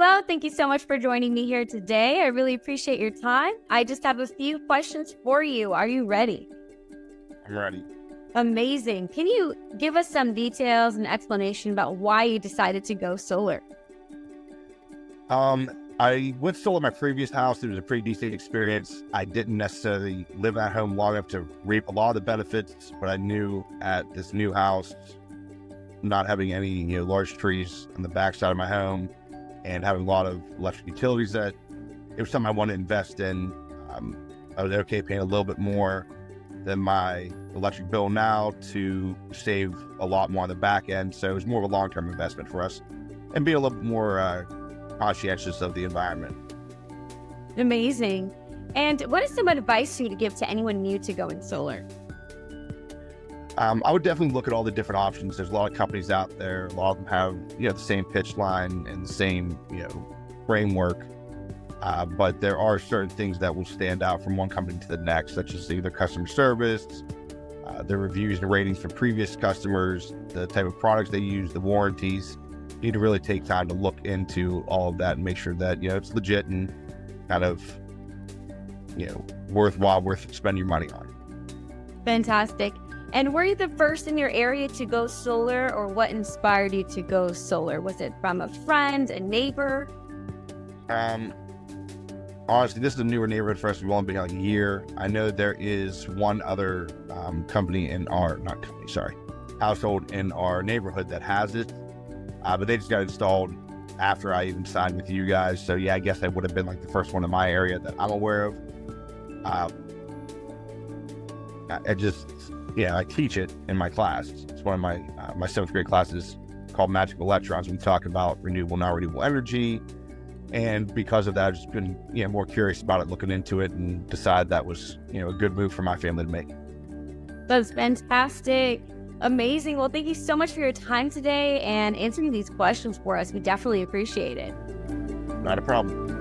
Hello, thank you so much for joining me here today. I really appreciate your time. I just have a few questions for you. Are you ready? I'm ready. Amazing. Can you give us some details and explanation about why you decided to go solar? I went solar in my previous house. It was a pretty decent experience. I didn't necessarily live at home long enough to reap a lot of the benefits, but I knew at this new house, not having any large trees on the backside of my home and having a lot of electric utilities, that it was something I wanted to invest in. I was okay paying a little bit more than my electric bill now to save a lot more on the back end. So it was more of a long-term investment for us and be a little bit more conscientious of the environment. Amazing. And what is some advice you would give to anyone new to going solar? I would definitely look at all the different options. There's a lot of companies out there. A lot of them have, the same pitch line and the same, framework. But there are certain things that will stand out from one company to the next, such as either customer service, their reviews and ratings from previous customers, the type of products they use, the warranties. You need to really take time to look into all of that and make sure that, it's legit and kind of, worthwhile, worth spending your money on. Fantastic. And were you the first in your area to go solar, or what inspired you to go solar? Was it from a friend, a neighbor? Honestly, this is a newer neighborhood for us. We've only been here like a year. I know there is one other company in our, household in our neighborhood that has it, but they just got installed after I even signed with you guys. So yeah, I guess I would have been like the first one in my area that I'm aware of. I teach it in my class. It's one of my my 7th grade classes called Magical Electrons. We talk about renewable, non-renewable energy. And because of that, I've just been more curious about it, looking into it, and decided that was a good move for my family to make. That's fantastic. Amazing. Well, thank you so much for your time today and answering these questions for us. We definitely appreciate it. Not a problem.